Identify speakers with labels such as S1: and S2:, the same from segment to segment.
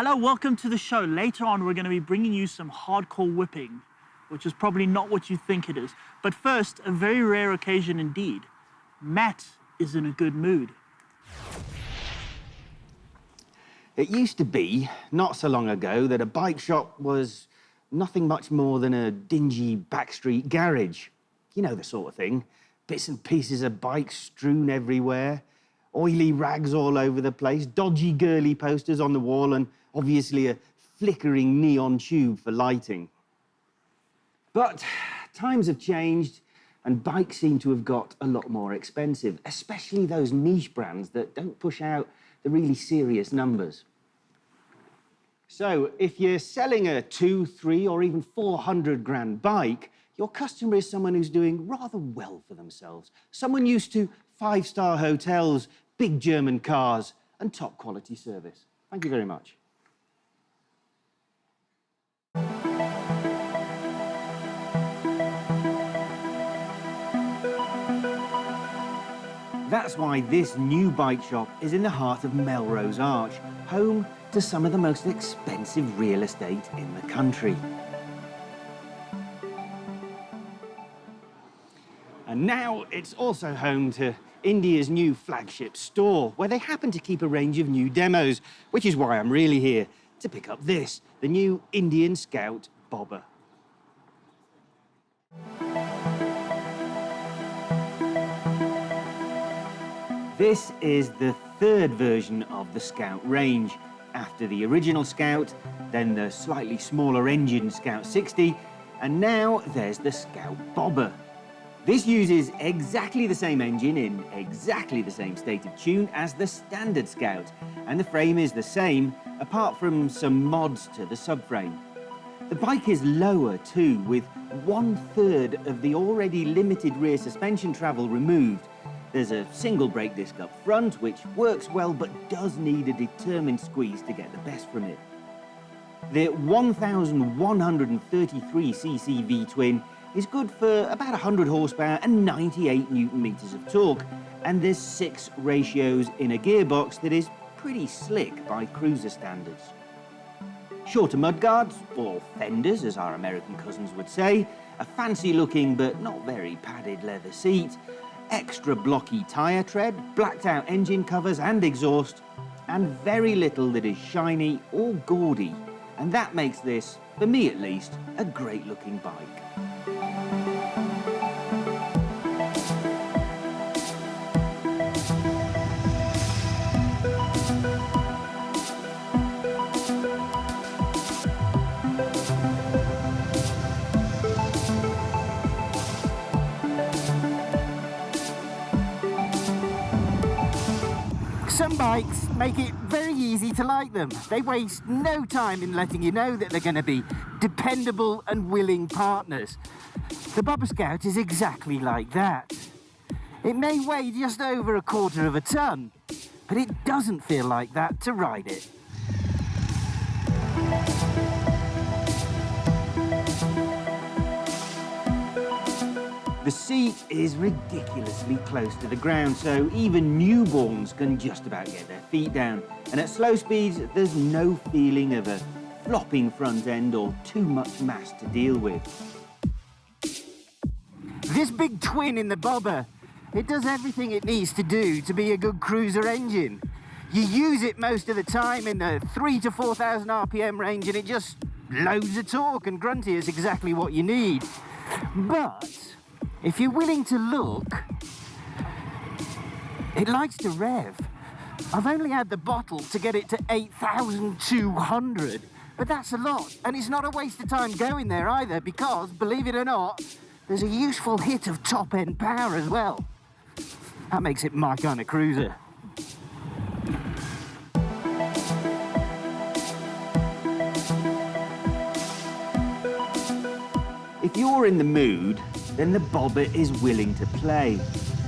S1: Hello, welcome to the show. Later on, we're going to be bringing you some hardcore whipping, which is probably not what you think it is. But first, a very rare occasion indeed. Matt is in a good mood.
S2: It used to be, not so long ago, that a bike shop was nothing much more than a dingy backstreet garage. You know the sort of thing. Bits and pieces of bikes strewn everywhere, oily rags all over the place, dodgy girly posters on the wall, and obviously a flickering neon tube for lighting. But times have changed, and bikes seem to have got a lot more expensive, especially those niche brands that don't push out the really serious numbers. So if you're selling a 2, 3, or even 400 grand bike, your customer is someone who's doing rather well for themselves. Someone used to 5-star hotels, big German cars, and top quality service. Thank you very much. That's why this new bike shop is in the heart of Melrose Arch, home to some of the most expensive real estate in the country. And now it's also home to India's new flagship store, where they happen to keep a range of new demos, which is why I'm really here to pick up this, the new Indian Scout Bobber. This is the third version of the Scout range. After the original Scout, then the slightly smaller engine Scout 60, and now there's the Scout Bobber. This uses exactly the same engine in exactly the same state of tune as the standard Scout, and the frame is the same, apart from some mods to the subframe. The bike is lower too, with 1/3 of the already limited rear suspension travel removed. There's a single brake disc up front, which works well but does need a determined squeeze to get the best from it. The 1,133cc V-twin is good for about 100 horsepower and 98 Newton-meters of torque, and there's 6 ratios in a gearbox that is pretty slick by cruiser standards. Shorter mudguards, or fenders as our American cousins would say, a fancy-looking but not very padded leather seat, extra blocky tyre tread, blacked out engine covers and exhaust, and very little that is shiny or gaudy. And that makes this, for me at least, a great looking bike.
S3: Some bikes make it very easy to like them. They waste no time in letting you know that they're going to be dependable and willing partners. The Bobber Scout is exactly like that. It may weigh just over 1/4 of a ton, but it doesn't feel like that to ride it.
S2: The seat is ridiculously close to the ground, so even newborns can just about get their feet down. And at slow speeds, there's no feeling of a flopping front end or too much mass to deal with.
S3: This big twin in the Bobber, it does everything it needs to do to be a good cruiser engine. You use it most of the time in the 3,000 to 4,000 RPM range, and it just loads of torque and grunty is exactly what you need. But if you're willing to look, it likes to rev. I've only had the bottle to get it to 8,200, but that's a lot. And it's not a waste of time going there either, because, believe it or not, there's a useful hit of top-end power as well. That makes it my kind of cruiser.
S2: If you're in the mood, then the Bobber is willing to play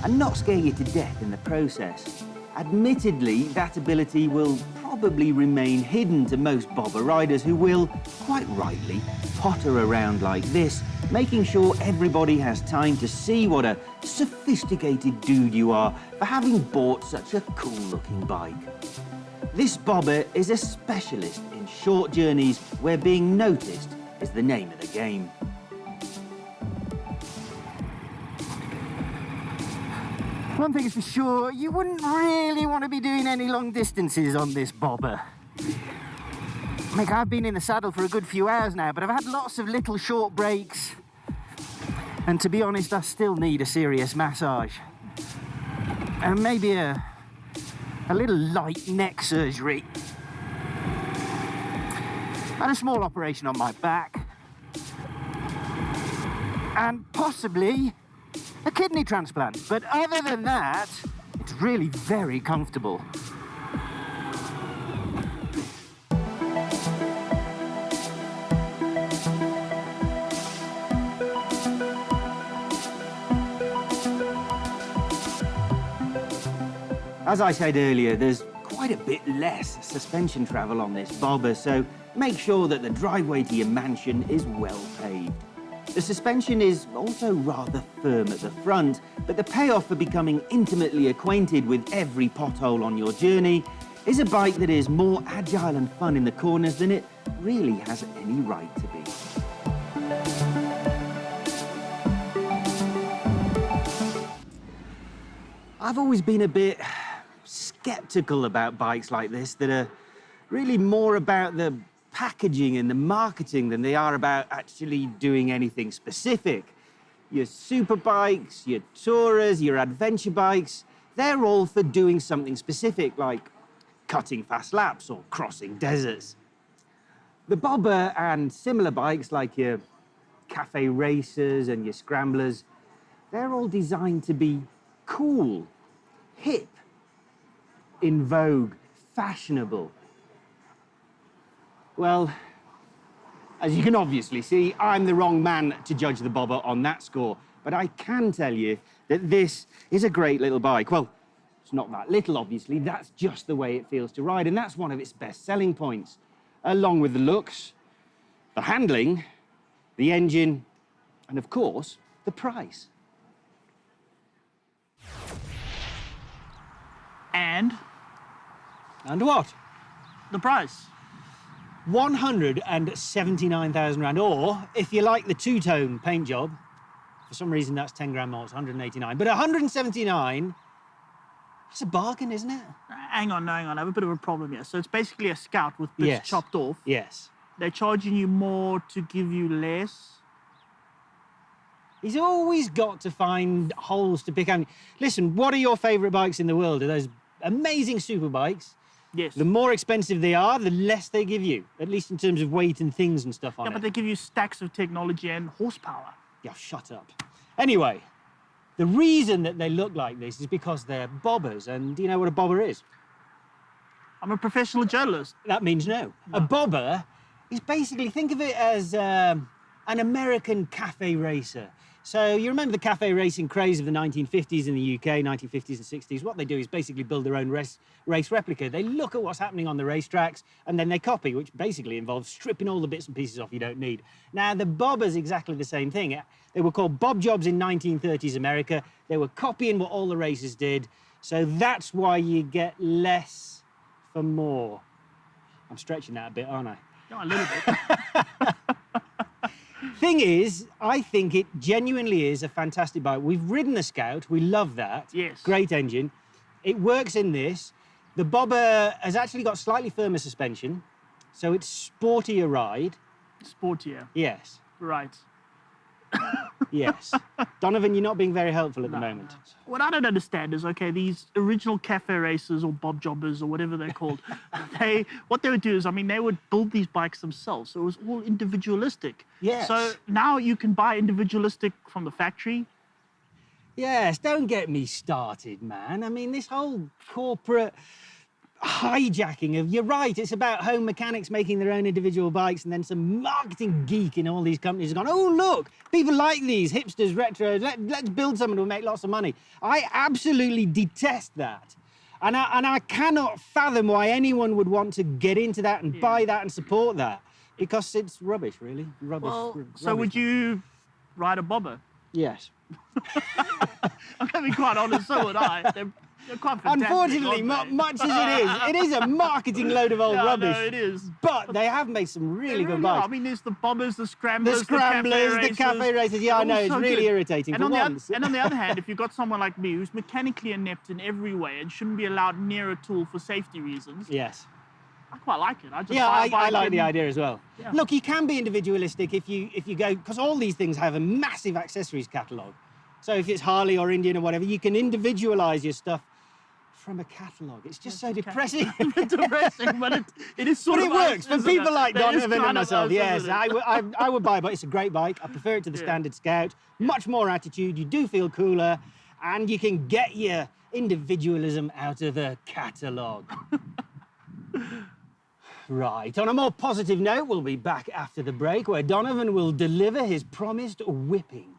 S2: and not scare you to death in the process. Admittedly, that ability will probably remain hidden to most Bobber riders who will, quite rightly, potter around like this, making sure everybody has time to see what a sophisticated dude you are for having bought such a cool-looking bike. This bobber is a specialist in short journeys where being noticed is the name of the game.
S3: One thing is for sure, you wouldn't really want to be doing any long distances on this bobber. Mick, I've been in the saddle for a good few hours now, but I've had lots of little short breaks. And to be honest, I still need a serious massage. And maybe a little light neck surgery. And a small operation on my back. And possibly a kidney transplant. But other than that, it's really very comfortable.
S2: As I said earlier, there's quite a bit less suspension travel on this bobber, so make sure that the driveway to your mansion is well paved. The suspension is also rather firm at the front, but the payoff for becoming intimately acquainted with every pothole on your journey is a bike that is more agile and fun in the corners than it really has any right to be. I've always been a bit skeptical about bikes like this that are really more about the packaging and the marketing than they are about actually doing anything specific. Your super bikes, your tourers, your adventure bikes, they're all for doing something specific, like cutting fast laps or crossing deserts. The bobber and similar bikes like your cafe racers and your scramblers, they're all designed to be cool, hip, in vogue, fashionable. Well, as you can obviously see, I'm the wrong man to judge the bobber on that score, but I can tell you that this is a great little bike. Well, it's not that little, obviously, that's just the way it feels to ride, and that's one of its best selling points, along with the looks, the handling, the engine, and of course, the price.
S1: And
S2: And what?
S1: the price.
S2: 179,000 rand, or if you like the two-tone paint job, for some reason that's 10 grand more, it's 189. But 179, that's a bargain, isn't it?
S1: Hang on, I have a bit of a problem here. So it's basically a Scout with bits
S2: Yes.
S1: chopped off.
S2: Yes.
S1: They're charging you more to give you less.
S2: He's always got to find holes to pick out. Listen, what are your favourite bikes in the world? Are those amazing super bikes?
S1: Yes.
S2: The more expensive they are, the less they give you, at least in terms of weight and things and stuff on
S1: Yeah,
S2: it.
S1: but they give you stacks of technology and horsepower.
S2: Yeah, shut up. Anyway, the reason that they look like this is because they're bobbers, and do you know what a bobber is?
S1: I'm a professional journalist.
S2: That means no. A bobber is basically, think of it as an American cafe racer. So you remember the cafe racing craze of the 1950s in the UK, 1950s and 60s. What they do is basically build their own race replica. They look at what's happening on the racetracks and then they copy, which basically involves stripping all the bits and pieces off you don't need. Now, the bobber's exactly the same thing. They were called bob jobs in 1930s America. They were copying what all the racers did. So that's why you get less for more. I'm stretching that a bit, aren't I?
S1: Yeah, a little bit.
S2: Thing is, I think it genuinely is a fantastic bike. We've ridden the Scout, we love that.
S1: Yes.
S2: Great engine. It works in this. The bobber has actually got slightly firmer suspension, so it's sportier ride.
S1: Sportier.
S2: Yes,
S1: Right.
S2: yes. Donovan, you're not being very helpful at the moment.
S1: What I don't understand is, okay, these original cafe racers or bob jobbers or whatever they're called, what they would do is, I mean, they would build these bikes themselves. So it was all individualistic.
S2: Yes.
S1: So now you can buy individualistic from the factory.
S2: Yes, don't get me started, man. I mean, this whole corporate hijacking of, you're right, it's about home mechanics making their own individual bikes, and then some marketing geek in all these companies have gone, oh, look, people like these, hipsters, retro, let's build something to make lots of money. I absolutely detest that. And I cannot fathom why anyone would want to get into that and buy that and support that, because it's rubbish, really. Rubbish.
S1: Well, so
S2: rubbish.
S1: would you ride a bobber?
S2: Yes.
S1: I'm going to be quite honest, so would I. They're quite fantastic,
S2: Unfortunately,
S1: aren't they?
S2: much as it is a marketing load of old
S1: Yeah,
S2: rubbish.
S1: no, it is.
S2: But they have made some really good
S1: Really are.
S2: bikes.
S1: I mean, there's the bombers, the scramblers,
S2: The scramblers,
S1: the
S2: the cafe races. Yeah, I know,
S1: They're all
S2: it's
S1: so
S2: really
S1: good.
S2: irritating
S1: And
S2: for
S1: on the
S2: once.
S1: and on the other hand, if you've got someone like me who's mechanically inept in every way and shouldn't be allowed near a tool for safety reasons,
S2: Yes.
S1: I quite like it. I just
S2: Yeah,
S1: buy a
S2: I
S1: bike
S2: like the
S1: and-
S2: idea as well.
S1: Yeah.
S2: Look, you can be individualistic if you go, because all these things have a massive accessories catalogue. So if it's Harley or Indian or whatever, you can individualise your stuff from a catalogue. It's just so depressing.
S1: depressing, but it is sort
S2: But
S1: of
S2: it works for
S1: isn't
S2: people
S1: it?
S2: like
S1: That is
S2: Donovan and
S1: kind of
S2: myself.
S1: us,
S2: Yes,
S1: isn't it?
S2: I would buy a bike. It's a great bike. I prefer it to the
S1: Yeah.
S2: standard Scout. Much more attitude. You do feel cooler, and you can get your individualism out of a catalogue. Right, on a more positive note, we'll be back after the break where Donovan will deliver his promised whipping.